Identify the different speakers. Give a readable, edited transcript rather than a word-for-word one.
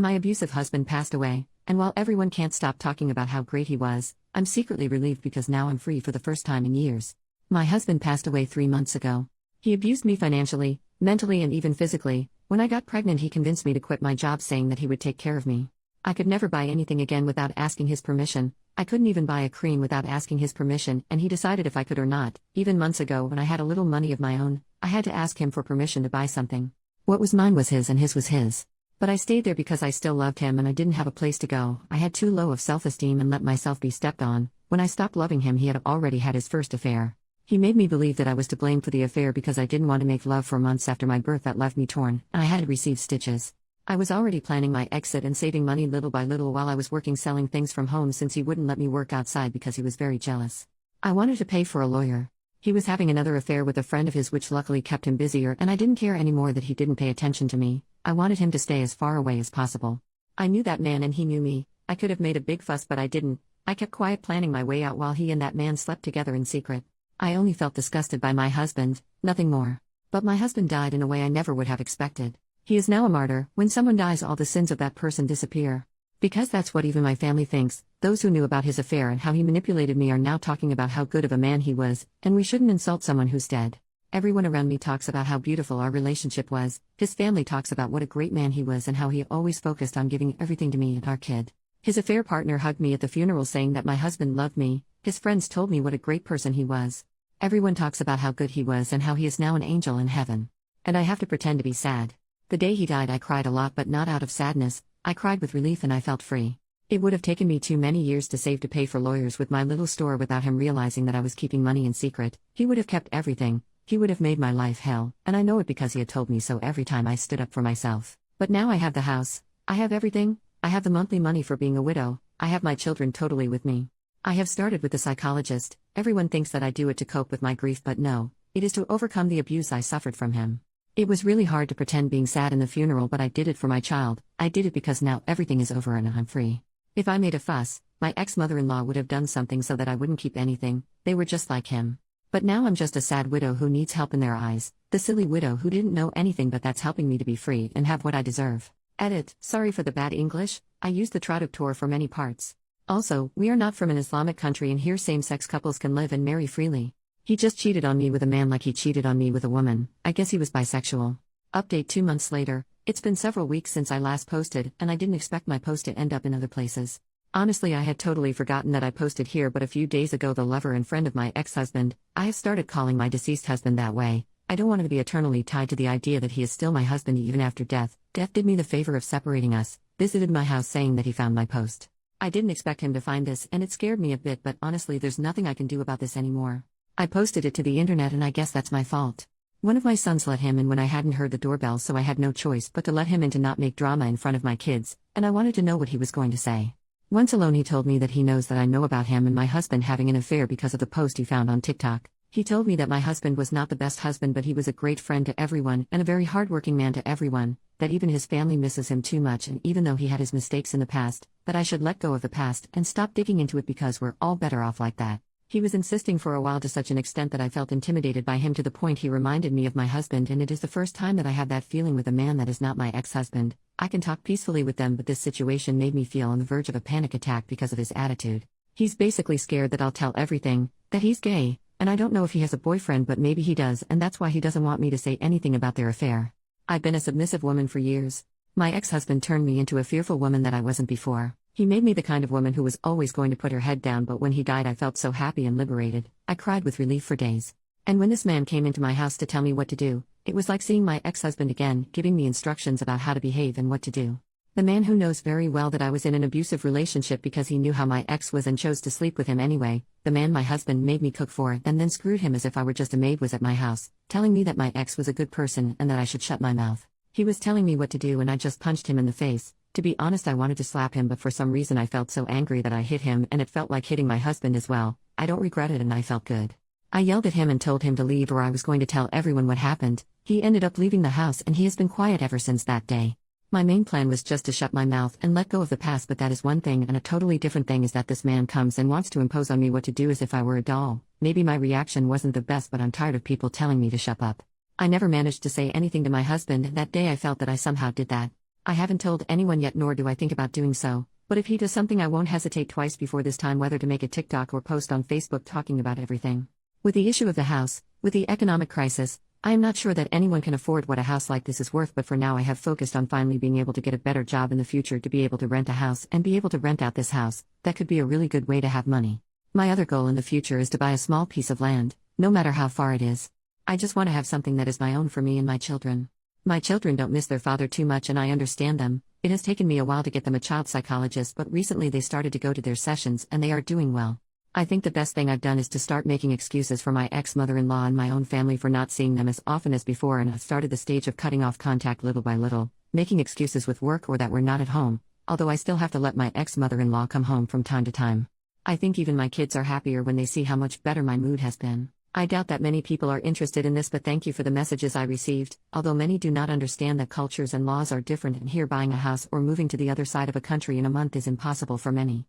Speaker 1: My abusive husband passed away, and while everyone can't stop talking about how great he was, I'm secretly relieved because now I'm free for the first time in years. My husband passed away 3 months ago. He abused me financially, mentally, and even physically. When I got pregnant, he convinced me to quit my job, saying that he would take care of me. I could never buy anything again without asking his permission. I couldn't even buy a cream without asking his permission, and he decided if I could or not. Even months ago, when I had a little money of my own, I had to ask him for permission to buy something. What was mine was his and his was his. But I stayed there because I still loved him and I didn't have a place to go. I had too low of self-esteem and let myself be stepped on. When I stopped loving him, he had already had his first affair. He made me believe that I was to blame for the affair because I didn't want to make love for months after my birth. That left me torn, and I had to receive stitches. I was already planning my exit and saving money little by little while I was working selling things from home, since he wouldn't let me work outside because he was very jealous. I wanted to pay for a lawyer. He was having another affair with a friend of his, which luckily kept him busier, and I didn't care anymore that he didn't pay attention to me. I wanted him to stay as far away as possible. I knew that man and he knew me. I could have made a big fuss, but I didn't. I kept quiet, planning my way out while he and that man slept together in secret. I only felt disgusted by my husband, nothing more. But my husband died in a way I never would have expected. He is now a martyr. When someone dies, all the sins of that person disappear. Because that's what even my family thinks. Those who knew about his affair and how he manipulated me are now talking about how good of a man he was, and we shouldn't insult someone who's dead. Everyone around me talks about how beautiful our relationship was. His family talks about what a great man he was and how he always focused on giving everything to me and our kid. His affair partner hugged me at the funeral, saying that my husband loved me. His friends told me what a great person he was. Everyone talks about how good he was and how he is now an angel in heaven. And I have to pretend to be sad. The day he died, I cried a lot, but not out of sadness. I cried with relief and I felt free. It would have taken me too many years to save to pay for lawyers with my little store without him realizing that I was keeping money in secret. He would have kept everything. He would have made my life hell, and I know it because he had told me so every time I stood up for myself. But now I have the house. I have everything. I have the monthly money for being a widow. I have my children totally with me. I have started with a psychologist. Everyone thinks that I do it to cope with my grief, but no, it is to overcome the abuse I suffered from him. It was really hard to pretend being sad in the funeral, but I did it for my child. I did it because now everything is over and I'm free. If I made a fuss, my ex-mother-in-law would have done something so that I wouldn't keep anything. They were just like him. But now I'm just a sad widow who needs help in their eyes. The silly widow who didn't know anything, but that's helping me to be free and have what I deserve. Edit, sorry for the bad English. I used the traductor for many parts. Also, we are not from an Islamic country and here same-sex couples can live and marry freely. He just cheated on me with a man like he cheated on me with a woman. I guess he was bisexual. Update 2 months later. It's been several weeks since I last posted, and I didn't expect my post to end up in other places. Honestly, I had totally forgotten that I posted here, but a few days ago the lover and friend of my ex-husband, I have started calling my deceased husband that way. I don't want him to be eternally tied to the idea that he is still my husband even after death. Death did me the favor of separating us, visited my house saying that he found my post. I didn't expect him to find this and it scared me a bit, but honestly there's nothing I can do about this anymore. I posted it to the internet and I guess that's my fault. One of my sons let him in when I hadn't heard the doorbell, so I had no choice but to let him in to not make drama in front of my kids, and I wanted to know what he was going to say. Once alone he told me that he knows that I know about him and my husband having an affair because of the post he found on TikTok. He told me that my husband was not the best husband, but he was a great friend to everyone and a very hardworking man to everyone, that even his family misses him too much, and even though he had his mistakes in the past, that I should let go of the past and stop digging into it because we're all better off like that. He was insisting for a while to such an extent that I felt intimidated by him to the point he reminded me of my husband, and it is the first time that I have that feeling with a man that is not my ex-husband. I can talk peacefully with them, but this situation made me feel on the verge of a panic attack because of his attitude. He's basically scared that I'll tell everything, that he's gay, and I don't know if he has a boyfriend, but maybe he does, and that's why he doesn't want me to say anything about their affair. I've been a submissive woman for years. My ex-husband turned me into a fearful woman that I wasn't before. He made me the kind of woman who was always going to put her head down, but when he died I felt so happy and liberated. I cried with relief for days. And when this man came into my house to tell me what to do, it was like seeing my ex-husband again, giving me instructions about how to behave and what to do. The man who knows very well that I was in an abusive relationship because he knew how my ex was and chose to sleep with him anyway. The man my husband made me cook for and then screwed him as if I were just a maid was at my house, telling me that my ex was a good person and that I should shut my mouth. He was telling me what to do and I just punched him in the face. To be honest, I wanted to slap him, but for some reason I felt so angry that I hit him, and it felt like hitting my husband as well. I don't regret it and I felt good. I yelled at him and told him to leave or I was going to tell everyone what happened. He ended up leaving the house and he has been quiet ever since that day. My main plan was just to shut my mouth and let go of the past, but that is one thing, and a totally different thing is that this man comes and wants to impose on me what to do as if I were a doll. Maybe my reaction wasn't the best, but I'm tired of people telling me to shut up. I never managed to say anything to my husband, and that day I felt that I somehow did that. I haven't told anyone yet, nor do I think about doing so, but if he does something, I won't hesitate twice before this time whether to make a TikTok or post on Facebook talking about everything. With the issue of the house, with the economic crisis, I am not sure that anyone can afford what a house like this is worth, but for now I have focused on finally being able to get a better job in the future to be able to rent a house and be able to rent out this house. That could be a really good way to have money. My other goal in the future is to buy a small piece of land, no matter how far it is. I just want to have something that is my own for me and my children. My children don't miss their father too much, and I understand them. It has taken me a while to get them a child psychologist, but recently they started to go to their sessions and they are doing well. I think the best thing I've done is to start making excuses for my ex-mother-in-law and my own family for not seeing them as often as before, and I've started the stage of cutting off contact little by little, making excuses with work or that we're not at home, although I still have to let my ex-mother-in-law come home from time to time. I think even my kids are happier when they see how much better my mood has been. I doubt that many people are interested in this, but thank you for the messages I received, although many do not understand that cultures and laws are different, and here buying a house or moving to the other side of a country in a month is impossible for many.